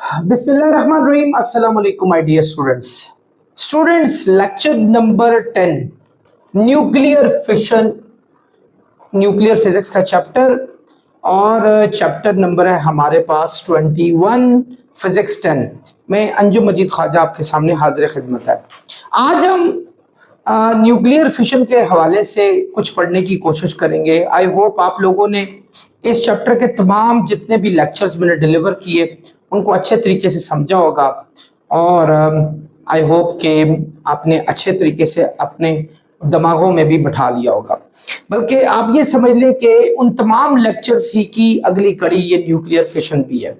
Bismillahirrahmanirrahim. Assalamu alaikum, my dear students. Students, lecture number 10, nuclear fission, nuclear physics का chapter और chapter number है हमारे पास 21, physics 10 में अंजुम मजीद ख्वाजा आपके सामने हाजिर खिदमत है। आज हम न्यूक्लियर फिशन के हवाले से कुछ पढ़ने की कोशिश करेंगे। आई होप आप लोगों ने इस चैप्टर के तमाम जितने भी लेक्चर्स मैंने डिलीवर किए उनको अच्छे तरीके से समझा होगा और आई होप कि आपने अच्छे तरीके से अपने दिमागों में भी बैठा लिया होगा। बल्कि आप ये समझ लें कि उन तमाम लेक्चर्स ही की अगली कड़ी ये न्यूक्लियर फिशन भी है।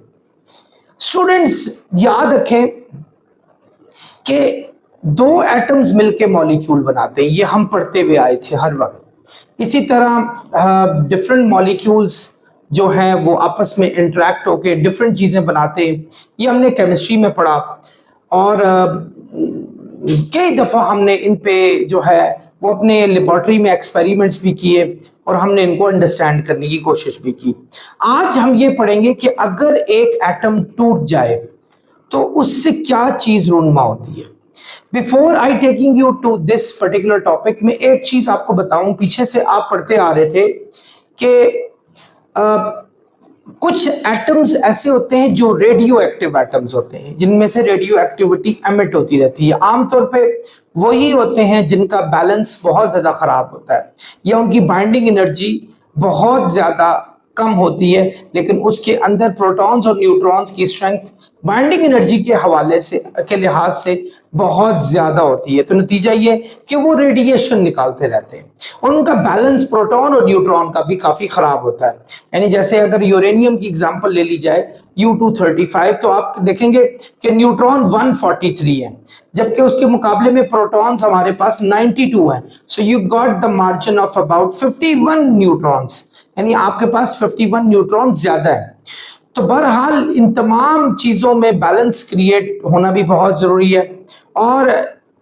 स्टूडेंट्स याद रखें कि दो एटम्स मिलके मॉलिक्यूल बनाते हैं, ये हम पढ़ते हुए आए थे हर वक्त। इसी तरह डिफरेंट मॉलिक्यूल्स जो हैं वो आपस में इंटरेक्ट होके डिफरेंट चीज़ें बनाते हैं, ये हमने केमिस्ट्री में पढ़ा और कई दफ़ा हमने इन पे जो है वो अपने लेबॉर्ट्री में एक्सपेरिमेंट्स भी किए और हमने इनको अंडरस्टैंड करने की कोशिश भी की। आज हम ये पढ़ेंगे कि अगर एक एटम टूट जाए तो उससे क्या चीज़ रूनुमा होती है। Before I taking you to this particular topic में एक चीज़ आपको बताऊं, पीछे से आप पढ़ते आ रहे थे कि कुछ एटम्स ऐसे होते हैं जो रेडियो एक्टिव एटम्स होते हैं, जिनमें से रेडियो एक्टिविटी एमिट होती रहती है। आमतौर पे वही होते हैं जिनका बैलेंस बहुत ज़्यादा ख़राब होता है या उनकी बाइंडिंग एनर्जी बहुत ज़्यादा कम होती है, लेकिन उसके अंदर प्रोटॉन्स और न्यूट्रॉन्स की स्ट्रेंथ बाइंडिंग एनर्जी के हवाले से के लिहाज से बहुत ज़्यादा होती है। तो नतीजा ये कि वो रेडिएशन निकालते रहते हैं और उनका बैलेंस प्रोटॉन और न्यूट्रॉन का भी काफ़ी ख़राब होता है। यानी जैसे अगर यूरेनियम की एग्जांपल ले ली जाए U235, तो आप देखेंगे कि न्यूट्रॉन 143 है, जबकि उसके मुकाबले में प्रोटॉन्स हमारे पास 92 हैं। So you got the margin of about 51 neutrons, यानी आपके पास 51 न्यूट्रॉन ज्यादा है। तो बहरहाल इन तमाम चीज़ों में बैलेंस क्रिएट होना भी बहुत ज़रूरी है और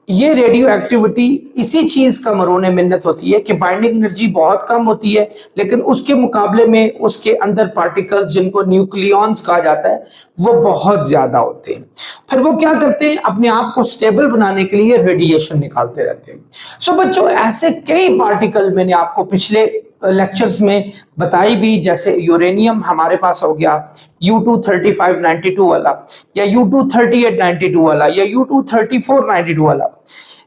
ये रेडियो एक्टिविटी इसी चीज़ का मरोने मिन्नत होती है कि बाइंडिंग एनर्जी बहुत कम होती है, लेकिन उसके मुकाबले में उसके अंदर पार्टिकल्स जिनको न्यूक्लियॉन्स कहा जाता है वो बहुत ज़्यादा होते हैं। फिर वो क्या करते हैं, अपने आप को स्टेबल बनाने के लिए रेडिएशन निकालते रहते हैं। सो बच्चों, ऐसे कई पार्टिकल मैंने आपको पिछले लेक्चर्स में बताई भी, जैसे यूरेनियम हमारे पास हो गया U23592 वाला या U23892 वाला या U23492 वाला।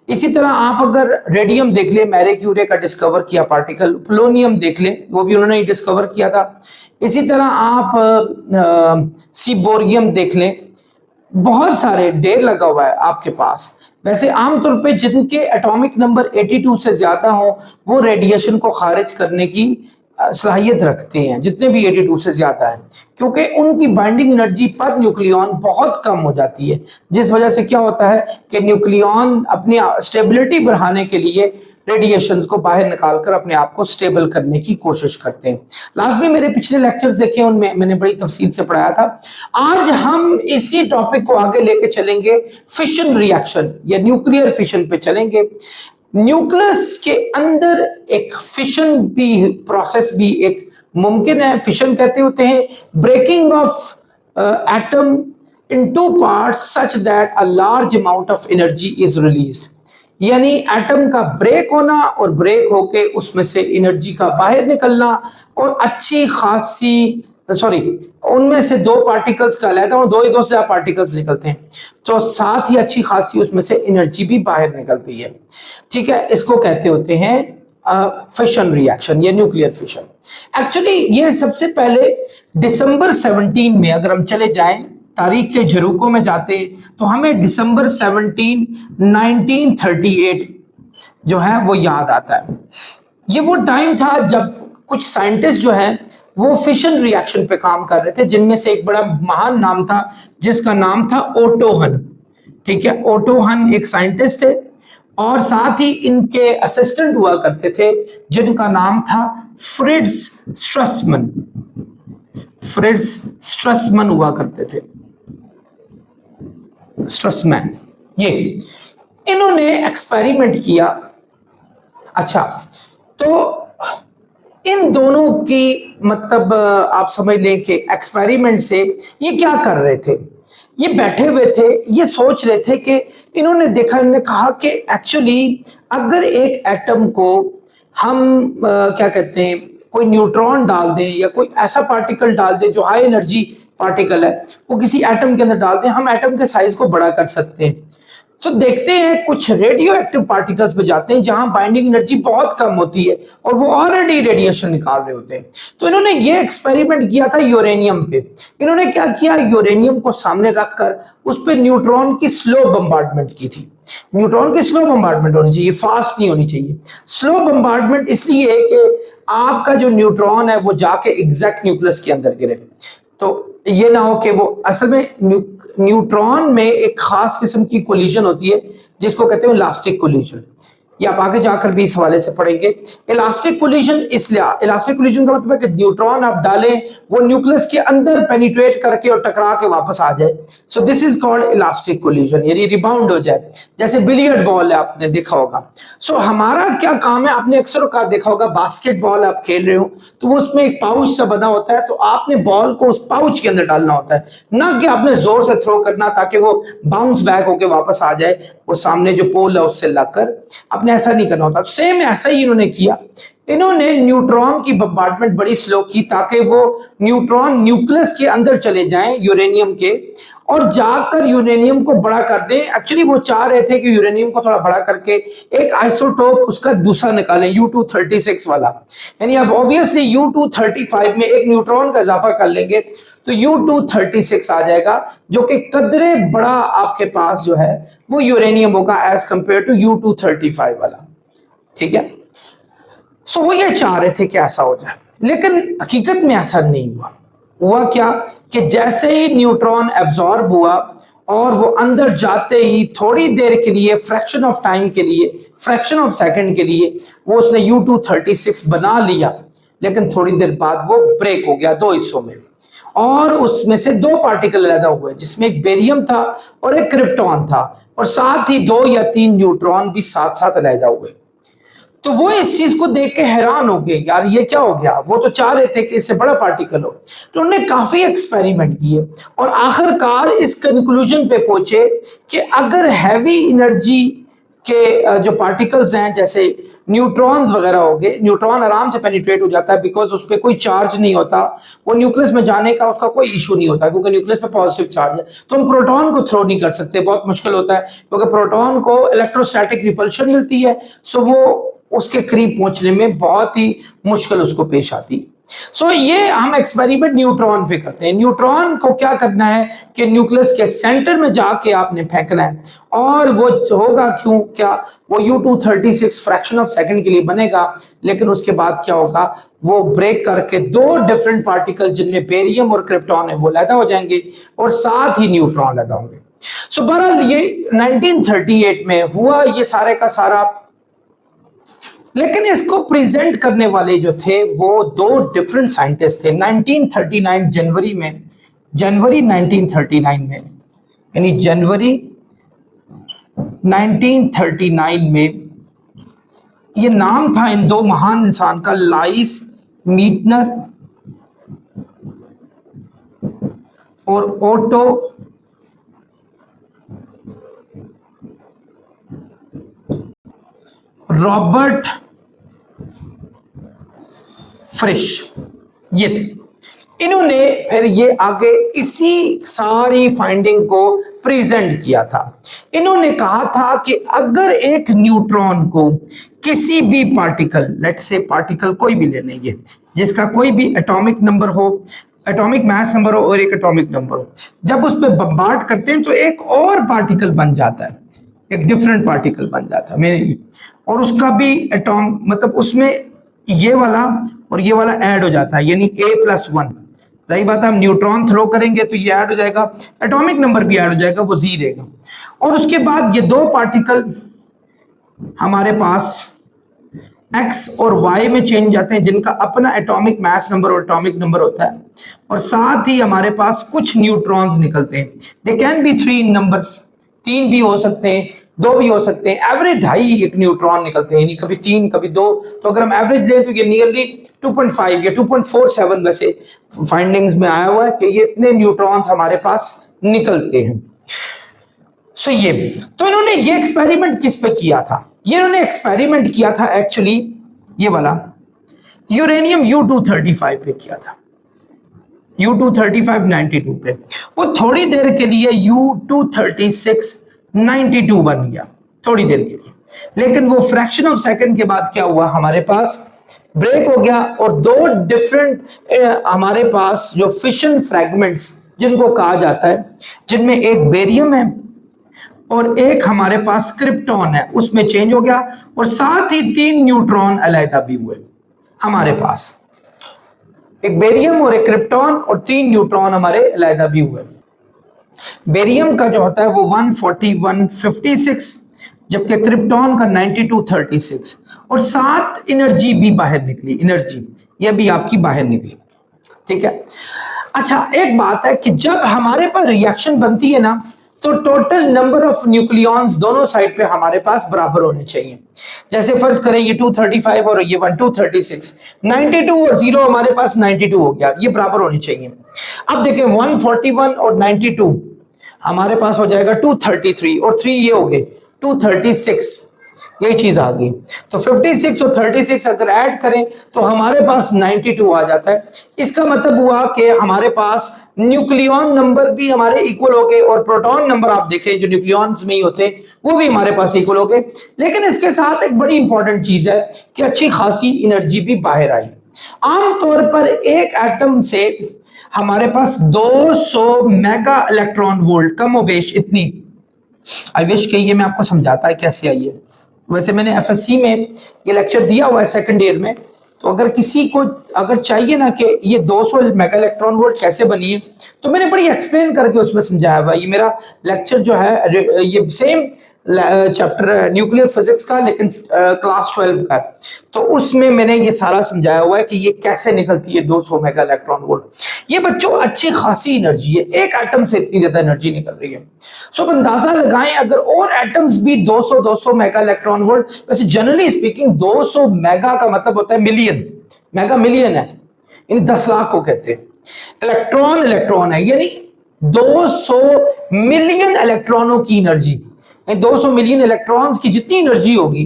इसी तरह आप अगर रेडियम देख लें, मैरी क्यूरी का डिस्कवर किया पार्टिकल, पोलोनियम देख लें, वो भी उन्होंने ही डिस्कवर किया था। इसी तरह आप सीबोरियम देख लें, बहुत सारे ढेर लगा हुआ है आपके पास। वैसे आमतौर पे जिनके एटॉमिक नंबर 82 से ज्यादा हो वो रेडिएशन को खारिज करने की सलाहियत रखते हैं, जितने भी 82 से ज्यादा है, क्योंकि उनकी बाइंडिंग एनर्जी पर न्यूक्लियॉन बहुत कम हो जाती है, जिस वजह से क्या होता है कि न्यूक्लियॉन अपनी स्टेबिलिटी बढ़ाने के लिए रेडिएशंस को बाहर निकालकर अपने आप को स्टेबल करने की कोशिश करते हैं। लाजमी मेरे पिछले लेक्चर्स देखे, उनमें मैंने बड़ी तफसील से पढ़ाया था। आज हम इसी टॉपिक को आगे लेके चलेंगे, फिशन रिएक्शन या न्यूक्लियर फिशन पे चलेंगे। न्यूक्लियस के अंदर एक फिशन भी प्रोसेस भी एक मुमकिन है। फिशन कहते होते हैं breaking of atom in two parts such that a large amount of energy is released, यानी एटम का ब्रेक होना और ब्रेक होके उसमें से एनर्जी का बाहर निकलना और अच्छी खासी उनमें से दो पार्टिकल्स का अलग और दो से ज्यादा पार्टिकल्स निकलते हैं, तो साथ ही अच्छी खासी उसमें से एनर्जी भी बाहर निकलती है। ठीक है, इसको कहते होते हैं फिशन रिएक्शन या न्यूक्लियर फिशन। एक्चुअली ये सबसे पहले दिसंबर 17 में, अगर हम चले जाएं तारीख के झरोकों में जाते तो हमें दिसंबर 17 1938 जो है वो याद आता है। ये वो टाइम था जब कुछ साइंटिस्ट जो हैं वो फिशन रिएक्शन पे काम कर रहे थे, जिनमें से एक बड़ा महान नाम था जिसका नाम था ओटो हन। ठीक है, ओटो हन एक साइंटिस्ट थे और साथ ही इनके असिस्टेंट हुआ करते थे जिनका नाम था फ्रिट्ज स्ट्रसमैन। फ्रिट्ज स्ट्रसमैन हुआ करते थे, स्ट्रसमैन। ये इन्होंने एक्सपेरिमेंट किया। अच्छा, तो इन दोनों की मतलब आप समझ लें कि एक्सपेरिमेंट से ये क्या कर रहे थे ये बैठे हुए थे, ये सोच रहे थे कि इन्होंने देखा, इन्होंने कहा कि एक्चुअली अगर एक एटम को हम क्या कहते हैं, कोई न्यूट्रॉन डाल दें या कोई ऐसा पार्टिकल डाल दें जो हाई एनर्जी पार्टिकल है, वो किसी एटम के अंदर डाल दें, हम एटम के साइज को बड़ा कर सकते हैं। तो देखते हैं कुछ रेडियो एक्टिव पार्टिकल्स पे जाते हैं जहां बाइंडिंग एनर्जी बहुत कम होती है और वो ऑलरेडी रेडिएशन निकाल रहे होते हैं। तो इन्होंने ये एक्सपेरिमेंट किया था यूरेनियम पे। इन्होंने क्या किया, यूरेनियम को सामने रखकर उस पर न्यूट्रॉन की स्लो बम्बार्डमेंट की थी। न्यूट्रॉन की स्लो बम्बार्डमेंट होनी चाहिए, फास्ट नहीं होनी चाहिए। स्लो बम्बार्डमेंट इसलिए कि आपका जो न्यूट्रॉन है वो जाके एग्जैक्ट न्यूक्लियस के अंदर गिरे, तो ये ना हो कि वो असल में न्यूट्रॉन में एक खास किस्म की कोलिजन होती है जिसको कहते हैं इलास्टिक कोलिजन। ये आप आगे जाकर भी इस हवाले से पढ़ेंगे। इलास्टिक कोलिजन इसलिए, इलास्टिक कोलिजन का मतलब है कि न्यूट्रॉन आप डालें वो न्यूक्लियस के अंदर पेनिट्रेट करके और टकरा के वापस आ जाए। So this is called elastic collision, यानी रिबाउंड हो जाए, जैसे बिलियर्ड बॉल है, आपने देखा होगा। सो हमारा क्या काम है, आपने अक्सर औकात देखा होगा बास्केटबॉल आप खेल रहे हो तो वो उसमें एक पाउच सा बना होता है, तो आपने बॉल को उस पाउच के अंदर डालना होता है, ना कि आपने जोर से थ्रो करना ताकि वो बाउंस बैक होके वापस आ जाए वो सामने जो पोल है उससे लगकर। आपने ऐसा नहीं करना होता। सेम ऐसा ही इन्होंने किया। इन्होंने न्यूट्रॉन की बम्बार्डमेंट बड़ी स्लो की ताकि वो न्यूट्रॉन न्यूक्लियस के अंदर चले जाएं यूरेनियम के और जाकर यूरेनियम को बड़ा कर दें। एक्चुअली वो चाह रहे थे कि यूरेनियम को थोड़ा बड़ा करके एक आइसोटोप उसका दूसरा निकालें, U236 वाला। यानी अब ऑब्वियसली U235 में एक न्यूट्रॉन का इजाफा कर लेंगे तो U236 आ जाएगा, जो कि कदरे बड़ा आपके पास जो है वो यूरेनियम होगा एज कंपेयर टू U235 वाला। ठीक है, सो वो ये चाह रहे थे कि ऐसा हो जाए, लेकिन हकीकत में ऐसा नहीं हुआ। हुआ क्या कि जैसे ही न्यूट्रॉन एब्जॉर्ब हुआ और वो अंदर जाते ही थोड़ी देर के लिए, फ्रैक्शन ऑफ टाइम के लिए, फ्रैक्शन ऑफ सेकंड के लिए वो उसने U236 बना लिया, लेकिन थोड़ी देर बाद वो ब्रेक हो गया दो हिस्सों में और उसमें से दो पार्टिकल अलग हुए, जिसमें एक बेरियम था और एक क्रिप्टॉन था, और साथ ही 2 या 3 न्यूट्रॉन भी साथ साथ अलग हुए। तो वो इस चीज को देख के हैरान हो गए, यार ये क्या हो गया। वो तो चाह रहे थे कि इससे बड़ा पार्टिकल हो। तो उन्होंने काफी एक्सपेरिमेंट किए और आखिरकार इस कंक्लूजन पे पहुंचे कि अगर हैवी एनर्जी के जो पार्टिकल्स हैं, जैसे न्यूट्रॉन्स वगैरह हो गए, न्यूट्रॉन आराम से पेनिट्रेट हो जाता है बिकॉज उस पर कोई चार्ज नहीं होता, वो न्यूक्लियस में जाने का उसका कोई इशू नहीं होता क्योंकि न्यूक्लियस पे पॉजिटिव चार्ज है। तो हम प्रोटॉन को थ्रो नहीं कर सकते, बहुत मुश्किल होता है क्योंकि प्रोटॉन को इलेक्ट्रोस्टैटिक रिपल्शन मिलती है, सो वो उसके करीब पहुंचने में बहुत ही मुश्किल उसको पेश आती है। सो ये हम एक्सपेरिमेंट न्यूट्रॉन पे करते हैं। न्यूट्रॉन को क्या करना है कि न्यूक्लियस के सेंटर में जाके आपने फेंकना है और वो होगा क्यों, क्या वो U236 फ्रैक्शन ऑफ सेकंड के लिए बनेगा, लेकिन उसके बाद क्या होगा, वो ब्रेक करके दो डिफरेंट पार्टिकल जिनमें बेरियम और क्रिप्टॉन है वो पैदा हो जाएंगे और साथ ही न्यूट्रॉन पैदा होंगे। सो बहरहाल ये 1938 में हुआ ये सारे का सारा, लेकिन इसको प्रेजेंट करने वाले जो थे वो दो डिफरेंट साइंटिस्ट थे। 1939 जनवरी 1939 में, यानी जनवरी 1939 में, ये नाम था इन दो महान इंसान का, लाइस मीटनर और ओटो रॉबर्ट फ्रिश, ये थे। इन्होंने फिर ये आगे इसी सारी फाइंडिंग को प्रेजेंट किया था। इन्होंने कहा था कि अगर एक न्यूट्रॉन को किसी भी पार्टिकल, लेट्स से पार्टिकल कोई भी ले लेंगे जिसका कोई भी एटॉमिक नंबर हो, एटॉमिक मास नंबर हो और एक एटॉमिक नंबर हो, जब उस पर बम्बार्ड करते हैं तो एक और पार्टिकल बन जाता है, एक डिफरेंट पार्टिकल बन जाता है मेरे, और उसका भी एटॉम मतलब उसमें ये वाला और ये वाला ऐड हो जाता है, यानी A+1। सही बात है, हम न्यूट्रॉन थ्रो करेंगे तो ये ऐड हो जाएगा, एटॉमिक नंबर भी ऐड हो जाएगा, वो Z रहेगा। और उसके बाद ये दो पार्टिकल हमारे पास X और Y में चेंज जाते हैं जिनका अपना एटॉमिक मास नंबर और एटॉमिक नंबर होता है, और साथ ही हमारे पास कुछ न्यूट्रॉन्स निकलते हैं। दे कैन बी 3 नंबर्स, 3 भी हो सकते हैं, 2 भी हो सकते हैं। एवरेज 2.5 एक न्यूट्रॉन निकलते हैं, यानी कभी 3 कभी 2। तो अगर हम एवरेज लें तो ये नियरली 2.5 या 2.47 वैसे फाइंडिंग्स में आया हुआ है कि ये इतने न्यूट्रॉन्स हमारे पास निकलते हैं। सो ये तो इन्होंने ये एक्सपेरिमेंट किस पे किया था? ये इन्होंने एक्सपेरिमेंट किया था एक्चुअली ये वाला यूरेनियम U-235 पे किया था, U-235 92 पे। वो थोड़ी देर के लिए U-236 92 बन गया थोड़ी देर के लिए, लेकिन वो फ्रैक्शन ऑफ सेकंड के बाद क्या हुआ, हमारे पास ब्रेक हो गया और दो डिफरेंट हमारे पास जो फिशन फ्रैगमेंट्स जिनको कहा जाता है, जिनमें एक बेरियम है और एक हमारे पास क्रिप्टॉन है, उसमें चेंज हो गया और साथ ही 3 न्यूट्रॉन अलग भी हुए हमारे पास, एक बेरियम और एक क्रिप्टॉन और 3 न्यूट्रॉन हमारे अलग भी हुए। बेरियम का जो होता है वो 14156, जबकि क्रिप्टॉन का 9236 और 7 एनर्जी भी बाहर निकली, एनर्जी ये भी आपकी बाहर निकली, ठीक है। अच्छा एक बात है कि जब हमारे पास रिएक्शन बनती है ना, तो टोटल नंबर ऑफ न्यूक्लियॉन्स दोनों साइड पे हमारे पास बराबर होने चाहिए। जैसे फर्ज करें ये 235 और ये 236, 92 और 0 हमारे पास 92 हो गया, ये बराबर होनी चाहिए। अब देखें 141 और 92 हमारे पास हो जाएगा 233 और 3 ये हो गए 236, यही चीज आ गई। तो 56 और 36 अगर ऐड करें तो हमारे पास 92 आ जाता है। इसका मतलब हुआ कि हमारे पास न्यूक्लियॉन नंबर भी हमारे इक्वल हो गए और प्रोटॉन नंबर आप देखें जो न्यूक्लियॉन्स में ही होते हैं वो भी हमारे पास इक्वल हो गए। लेकिन इसके साथ एक बड़ी इंपॉर्टेंट चीज है कि अच्छी खासी एनर्जी भी बाहर आई। आमतौर पर एक एटम से हमारे पास 200 मेगा इलेक्ट्रॉन वोल्ट कम बेश इतनी, आई विश के ये मैं आपको समझाता है कैसे आई है। वैसे मैंने एफएससी में ये लेक्चर दिया हुआ है सेकंड ईयर में, तो अगर किसी को अगर चाहिए ना कि ये 200 मेगा इलेक्ट्रॉन वोल्ट कैसे बनी है, तो मैंने बड़ी एक्सप्लेन करके उसमें समझाया हुआ। ये मेरा लेक्चर जो है ये सेम चैप्टर न्यूक्लियर फिजिक्स का, लेकिन क्लास 12 का, तो उसमें मैंने ये सारा समझाया हुआ है कि ये कैसे निकलती है 200 मेगा इलेक्ट्रॉन वोल्ट। ये बच्चों अच्छी खासी एनर्जी है, एक एटम से इतनी ज्यादा एनर्जी निकल रही है। सो अब अंदाजा लगाएं अगर और एटम्स भी 200 मेगा इलेक्ट्रॉन वोल्ट, वैसे जनरली स्पीकिंग 200 मेगा का मतलब होता है मिलियन, मेगा मिलियन है, यानी 10 लाख को कहते हैं। इलेक्ट्रॉन इलेक्ट्रॉन है, यानी 200 मिलियन इलेक्ट्रॉनों की एनर्जी, 200 मिलियन इलेक्ट्रॉन्स की जितनी एनर्जी होगी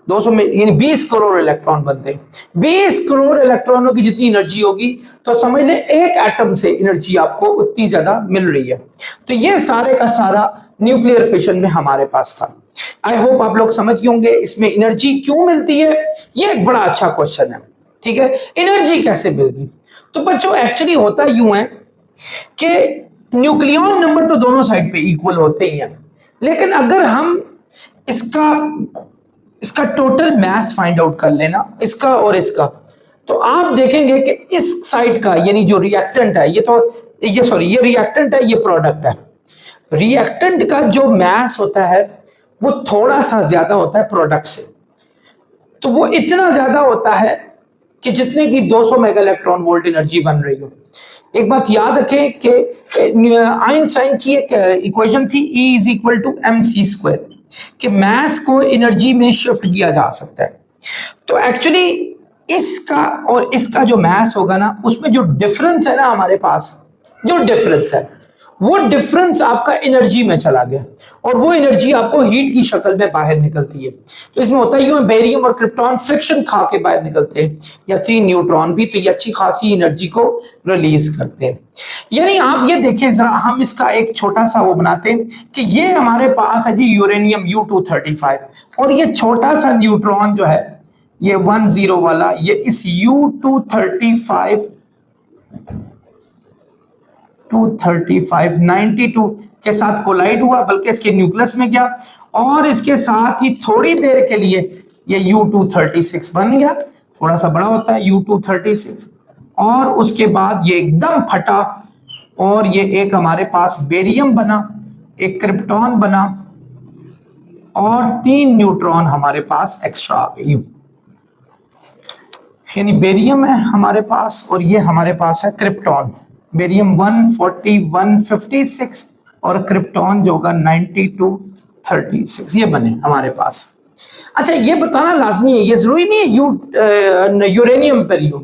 200 यानी 20 करोड़ इलेक्ट्रॉन बनते हैं। 20 करोड़ इलेक्ट्रॉनों की जितनी एनर्जी होगी तो समझ लें एक एटम से एनर्जी आपको उतनी ज्यादा मिल रही है। तो ये सारे का सारा न्यूक्लियर फिशन में हमारे पास था। आई होप आप लोग समझ गए होंगे इसमें एनर्जी क्यों मिलती है। ये एक बड़ा अच्छा क्वेश्चन है, ठीक है। एनर्जी कैसे मिलती? तो बच्चों एक्चुअली होता यूं है कि न्यूक्लियॉन नंबर तो दोनों साइड पे इक्वल होते ही हैं, लेकिन अगर हम इसका टोटल मास फाइंड आउट कर लेना, इसका और इसका, तो आप देखेंगे कि इस साइड का यानी जो रिएक्टेंट है ये रिएक्टेंट है, ये प्रोडक्ट है। रिएक्टेंट का जो मास होता है वो थोड़ा सा ज्यादा होता है प्रोडक्ट से, तो वो इतना ज्यादा होता है कि जितने की 200 मेगा इलेक्ट्रॉन वोल्ट एनर्जी बन रही हो। एक बात याद रखें कि आइंस्टाइन की एक इक्वेशन थी E is equal to mc², कि मास को एनर्जी में शिफ्ट किया जा सकता है। तो एक्चुअली इसका और इसका जो मास होगा ना, उसमें जो डिफरेंस है ना हमारे पास, जो डिफरेंस है वो डिफरेंस आपका एनर्जी में चला गया और वो एनर्जी आपको हीट की शक्ल में बाहर निकलती है। तो इसमें होता है यूं बेरियम और क्रिप्टॉन फ्रिक्शन खा के बाहर निकलते हैं, या 3 न्यूट्रॉन भी, तो ये अच्छी खासी एनर्जी को रिलीज करते हैं। यानी आप ये देखें जरा, हम इसका एक छोटा सा वो बनाते हैं कि ये हमारे पास है जी यूरेनियम U-235 और ये छोटा सा न्यूट्रॉन जो है ये 10 वाला, ये इस U-235 92 के साथ कोलाइड हुआ, बल्कि इसके न्यूक्लियस में गया और इसके साथ ही थोड़ी देर के लिए ये U-236 बन गया, थोड़ा सा बड़ा होता है U-236, और उसके बाद ये एकदम फटा और ये एक हमारे पास बेरियम बना, एक क्रिप्टॉन बना और 3 न्यूट्रॉन हमारे पास एक्स्ट्रा आ गई। यानी बेरियम है हमारे पास और ये हमारे पास है क्रिप्टॉन, बेरियम 14156 और क्रिप्टॉन जो होगा 9236, ये बने हमारे पास। अच्छा ये बताना लाजमी है, ये जरूरी नहीं है यूरेनियम पर ही हो,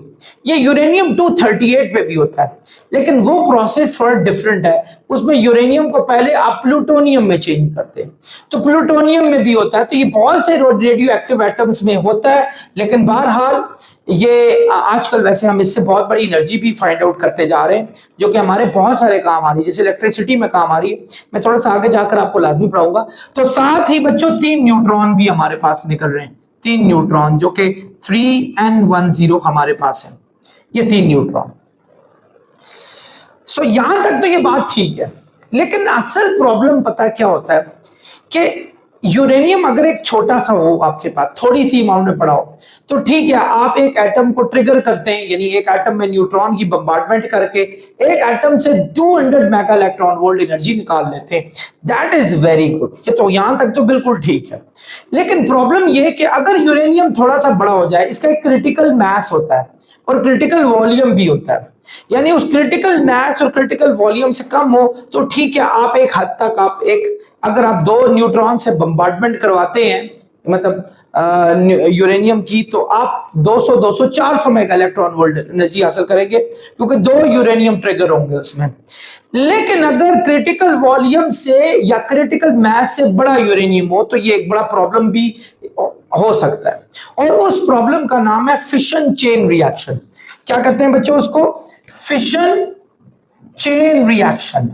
ये यूरेनियम 238 पे भी होता है, लेकिन वो प्रोसेस थोड़ा डिफरेंट है। उसमें यूरेनियम को पहले आप प्लूटोनियम में चेंज करते हैं, तो प्लूटोनियम में भी होता है। तो ये बहुत से रेडियो एक्टिव एटम्स में होता है, लेकिन बहरहाल ये आजकल वैसे हम इससे बहुत बड़ी एनर्जी भी फाइंड आउट करते जा रहे हैं, जो कि हमारे बहुत सारे काम आ रही है, जैसे इलेक्ट्रिसिटी में काम आ रही है। मैं थोड़ा सा आगे जाकर आपको लाजमी पढ़ाऊंगा। तो साथ ही बच्चों 3 न्यूट्रॉन भी हमारे पास निकल रहे हैं, 3 न्यूट्रॉन, जो कि 3n10 हमारे पास है, ये 3 न्यूट्रॉन। सो यहां तक तो ये बात ठीक है, लेकिन असल प्रॉब्लम पता है क्या होता है कि यूरेनियम अगर एक छोटा सा हो आपके पास, थोड़ी सी अमाउंट में पड़ा हो, तो ठीक है, आप एक एटम को ट्रिगर करते हैं, यानी एक एटम में न्यूट्रॉन की बम्बार्डमेंट करके एक एटम से 200 मेगा इलेक्ट्रॉन वोल्ट एनर्जी निकाल लेते हैं। दैट इज वेरी गुड, ये तो यहां तक तो बिल्कुल ठीक है। लेकिन प्रॉब्लम ये है कि अगर यूरेनियम थोड़ा सा बड़ा हो जाए, इसका एक क्रिटिकल मास होता है और क्रिटिकल वॉल्यूम भी होता है, यानी उस क्रिटिकल मास और क्रिटिकल वॉल्यूम से कम हो तो ठीक है, आप एक हद तक आप एक, अगर आप 2 न्यूट्रॉन से बम्बार्डमेंट करवाते हैं, मतलब यूरेनियम की, तो आप 200, 200, 400 मेगा इलेक्ट्रॉन वोल्ट एनर्जी हासिल करेंगे, क्योंकि 2 यूरेनियम ट्रिगर होंगे उसमें। लेकिन अगर क्रिटिकल वॉल्यूम से या क्रिटिकल मास से बड़ा यूरेनियम हो, तो ये एक बड़ा प्रॉब्लम भी हो सकता है, और उस प्रॉब्लम का नाम है फिशन चेन रिएक्शन। क्या कहते हैं बच्चों उसको? Fission chain reaction.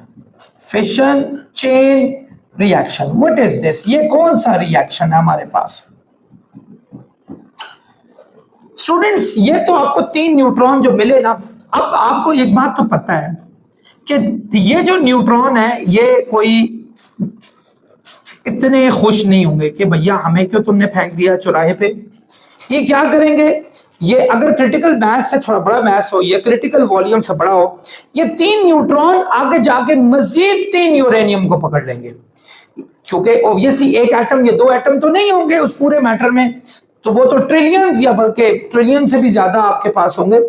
Fission chain reaction, what is this? ये कौन सा रिएक्शन है हमारे पास? स्टूडेंट्स, ये तो आपको 3 न्यूट्रॉन जो मिले ना, अब आपको एक बात तो पता है कि ये जो न्यूट्रॉन है, ये कोई इतने खुश नहीं होंगे कि भैया हमें क्यों तुमने फेंक दिया चौराहे पे। ये क्या करेंगे, ये अगर क्रिटिकल मास से थोड़ा बड़ा मास हो या क्रिटिकल वॉल्यूम से बड़ा हो, ये 3 न्यूट्रॉन आगे जाके मजीद 3 यूरेनियम को पकड़ लेंगे, क्योंकि ऑब्वियसली एक एटम या 2 एटम तो नहीं होंगे उस पूरे मैटर में, तो वो तो ट्रिलियंस या बल्कि ट्रिलियन से भी ज्यादा आपके पास होंगे।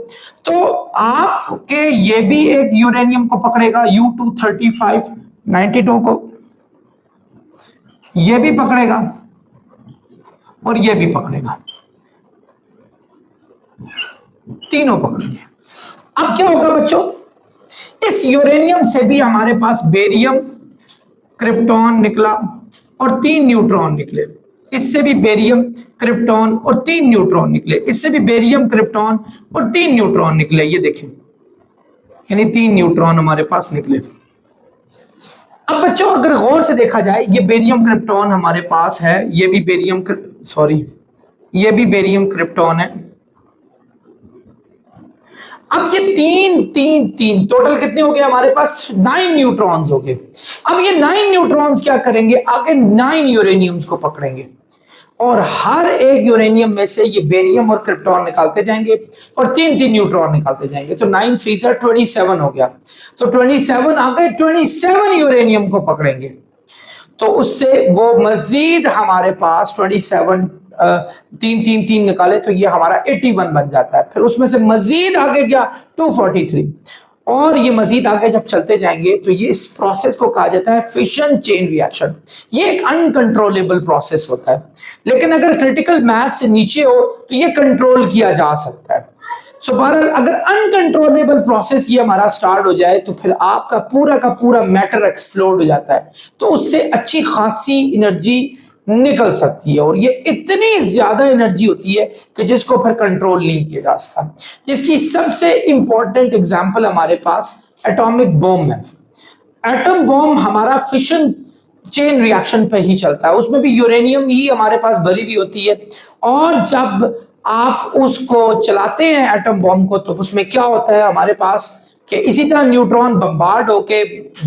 तो आपके ये भी एक यूरेनियम को पकड़ेगा, U235 92 को, ये भी पकड़ेगा और ये भी पकड़ेगा, तीनों पकड़ेंगे। अब क्या होगा बच्चों, इस यूरेनियम से भी हमारे पास बेरियम, क्रिप्टॉन निकला और 3 न्यूट्रॉन निकले। इससे भी बेरियम, क्रिप्टॉन और 3 न्यूट्रॉन निकले। इससे भी बेरियम, क्रिप्टॉन और 3 न्यूट्रॉन निकले। ये देखें, यानी 3 न्यूट्रॉन हमारे पास निकले। अब बच्चों अगर गौर से देखा जाए, ये बेरियम क्रिप्टॉन हमारे पास है, ये भी बेरियम, सॉरी, ये भी बेरियम क्रिप्टॉन है। अब ये 3 टोटल कितने हो गए हमारे पास? 9 न्यूट्रॉन्स हो गए। अब ये 9 न्यूट्रॉन्स क्या करेंगे, आगे 9 यूरेनियम्स को पकड़ेंगे और हर एक यूरेनियम में से ये बेरियम और क्रिप्टॉन निकालते जाएंगे और 3 न्यूट्रॉन निकालते जाएंगे। तो 9 3 से 27 हो गया। तो 27 आ गए, 27 यूरेनियम को पकड़ेंगे, तो उससे वो मजीद हमारे पास 27 3 निकाले तो ये हमारा 81 बन जाता है। फिर उसमें से मजीद आगे गया 243, और ये मजीद आगे जब चलते जाएंगे तो ये इस प्रोसेस को कहा जाता है फिशन चेन रिएक्शन। ये एक अनकंट्रोलेबल प्रोसेस होता है, लेकिन अगर क्रिटिकल मास से नीचे हो तो ये कंट्रोल किया जा सकता है। सो बहरहाल अगर अनकंट्रोलेबल प्रोसेस ये हमारा स्टार्ट हो जाए तो फिर आपका पूरा का पूरा मैटर एक्सप्लोड हो जाता है, तो उससे अच्छी खासी एनर्जी निकल सकती है, और ये इतनी ज्यादा एनर्जी होती है कि जिसको फिर कंट्रोल नहीं किया जा सकता। जिसकी सबसे इंपॉर्टेंट एग्जांपल हमारे पास एटॉमिक बॉम्ब है। एटम बॉम्ब हमारा फिशन चेन रिएक्शन पे ही चलता है, उसमें भी यूरेनियम ही हमारे पास भरी हुई होती है, और जब आप उसको चलाते हैं एटम बॉम्ब को, तो उसमें क्या होता है हमारे पास कि इसी तरह न्यूट्रॉन बम्बार्ड होके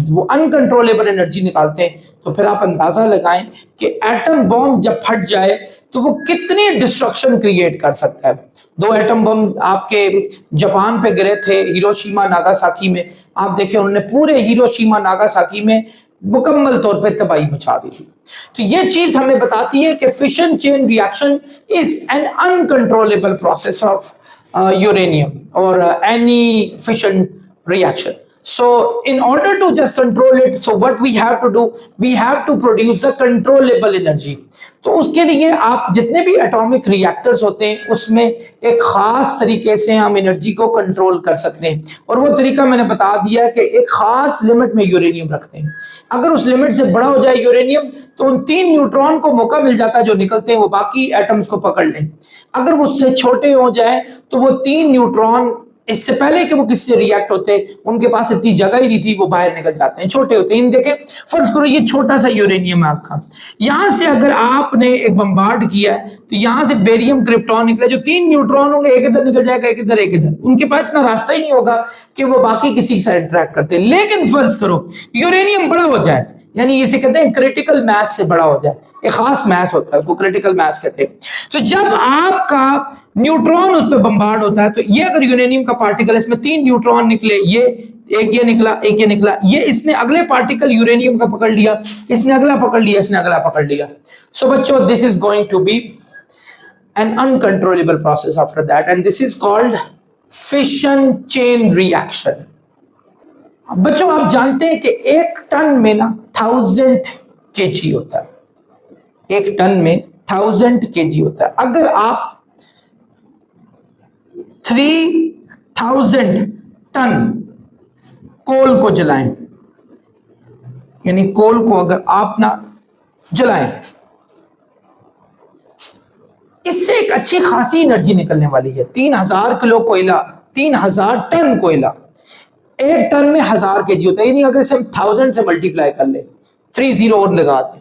वो अनकंट्रोलेबल एनर्जी निकालते हैं। तो फिर आप अंदाजा लगाएं कि एटम बॉम्ब जब फट जाए तो वो कितनी डिस्ट्रक्शन क्रिएट कर सकता है। 2 एटम बॉम्ब आपके जापान पे गिरे थे, हिरोशिमा नागासाकी में। आप देखें उन्होंने पूरे हिरोशिमा नागासाकी में मुकम्मल तौर पे तबाही मचा दी थी। तो ये चीज हमें बताती है कि fission chain reaction is an uncontrollable process of uranium और any fission reaction. So in order to just control it, so what we have to do, we have to produce the controllable energy. तो उसके लिए आप जितने भी atomic reactors होते हैं उसमें एक खास तरीके से हम एनर्जी को कंट्रोल कर सकते हैं, और वो तरीका मैंने बता दिया कि एक खास लिमिट में यूरेनियम रखते हैं। अगर उस लिमिट से बड़ा हो जाए यूरेनियम तो उन 3 न्यूट्रॉन को मौका मिल जाता है जो निकलते हैं वो बाकी एटम्स को पकड़ लें। अगर वो उससे छोटे हो जाए तो वो 3 न्यूट्रॉन इससे पहले कि वो किससे रिएक्ट होते उनके पास इतनी जगह ही नहीं थी, वो बाहर निकल जाते हैं, छोटे होते हैं। इन देखें, फर्ज करो ये छोटा सा यूरेनियम है आपका, यहां से अगर आपने एक बम्बार्ड किया है तो यहां से बेरियम क्रिप्टॉन निकले, जो 3 न्यूट्रॉन होंगे एक इधर निकल जाएगा, एक इधर एक इधर, उनके पास इतना रास्ता ही नहीं होगा कि वो बाकी किसी के साथ इंटरेक्ट करते। लेकिन फर्ज करो यूरेनियम बड़ा हो जाए, यानी इसे कहते हैं क्रिटिकल मास से बड़ा हो जाए, एक खास मास होता है उसको क्रिटिकल मास कहते हैं। तो जब आपका न्यूट्रॉन उस पर बम्बार्ड होता है तो ये अगर यूरेनियम का पार्टिकल, इसमें 3 न्यूट्रॉन निकले, ये एक ये निकला, एक ये निकला, ये इसने अगले पार्टिकल यूरेनियम का पकड़ लिया, इसने अगला पकड़ लिया, इसने अगला पकड़ लिया। सो बच्चों, this is going to be an uncontrollable process after that, and this is called fission chain reaction. बच्चों, आप जानते हैं कि एक टन में ना 1000 kg होता है, एक टन में 1000 kg होता है। अगर आप 3000 टन कोल को जलाएं, यानी कोल को अगर आप ना जलाएं, इससे एक अच्छी खासी एनर्जी निकलने वाली है। 3000 किलो कोयला, 3000 टन कोयला, एक टन में 1000 kg होता है। यानी अगर इसे हम 1000 से मल्टीप्लाई कर ले, 30 और लगा दें,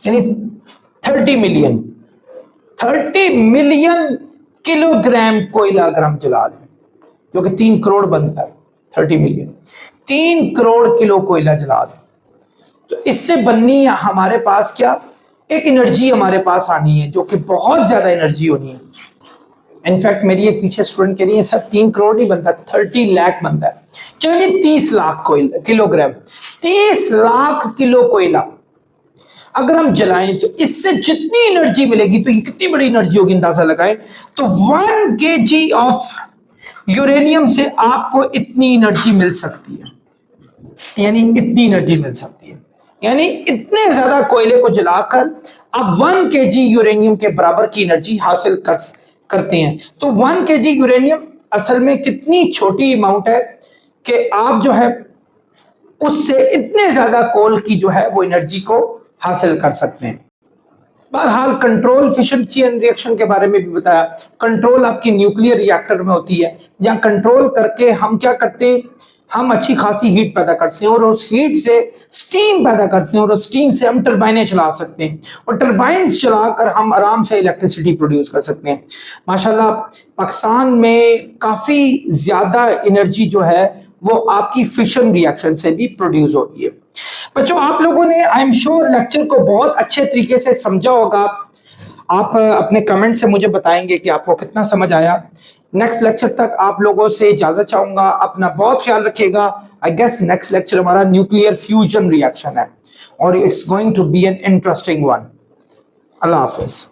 यानी 30 मिलियन किलोग्राम कोयला अगर हम जला लें, जो कि 3 करोड़ बनता है, 30 मिलियन, 3 करोड़ किलो कोयला जला दें, तो इससे बननी है हमारे पास क्या, एक एनर्जी हमारे पास आनी है जो कि बहुत ज्यादा एनर्जी होनी है। इनफैक्ट मेरी एक पीछे स्टूडेंट कह रही है सर 3 करोड़ नहीं बनता, 30 लाख बनता है। चलिए 30 लाख किलोग्राम, 30 लाख किलो कोयला अगर हम जलाएं तो इससे जितनी एनर्जी मिलेगी, तो ये कितनी बड़ी एनर्जी होगी अंदाजा लगाएं। तो 1 kg ऑफ यूरेनियम से आपको इतनी एनर्जी मिल सकती है, यानी इतनी एनर्जी मिल सकती है, यानी इतने ज्यादा कोयले को जलाकर आप 1 kg यूरेनियम के बराबर की एनर्जी हासिल करते हैं। तो 1 kg यूरेनियम असल में कितनी छोटी अमाउंट है कि आप जो है उससे इतने ज्यादा कोल की जो है वो एनर्जी को हासिल कर सकते हैं। बहरहाल कंट्रोल फिशन चेन रिएक्शन के बारे में भी बताया। कंट्रोल आपकी न्यूक्लियर रिएक्टर में होती है, जहां कंट्रोल करके हम क्या करते हैं, हम अच्छी खासी हीट पैदा करते हैं और उस हीट से स्टीम पैदा करते हैं और उस स्टीम से हम टरबाइनें चला सकते हैं और टरबाइंस चलाकर हम आराम से इलेक्ट्रिसिटी प्रोड्यूस कर सकते हैं। माशाल्लाह पाकिस्तान में काफ़ी ज़्यादा एनर्जी जो है वो आपकी फिशन रिएक्शन से भी प्रोड्यूस होती है। बच्चों, आप लोगों ने आई एम श्योर लेक्चर को बहुत अच्छे तरीके से समझा होगा। आप अपने कमेंट से मुझे बताएंगे कि आपको कितना समझ आया। नेक्स्ट लेक्चर तक आप लोगों से इजाजत चाहूंगा। अपना बहुत ख्याल रखिएगा। आई गेस नेक्स्ट लेक्चर हमारा न्यूक्लियर फ्यूजन रिएक्शन है और it's going to be an interesting one. अल्लाह हाफिज।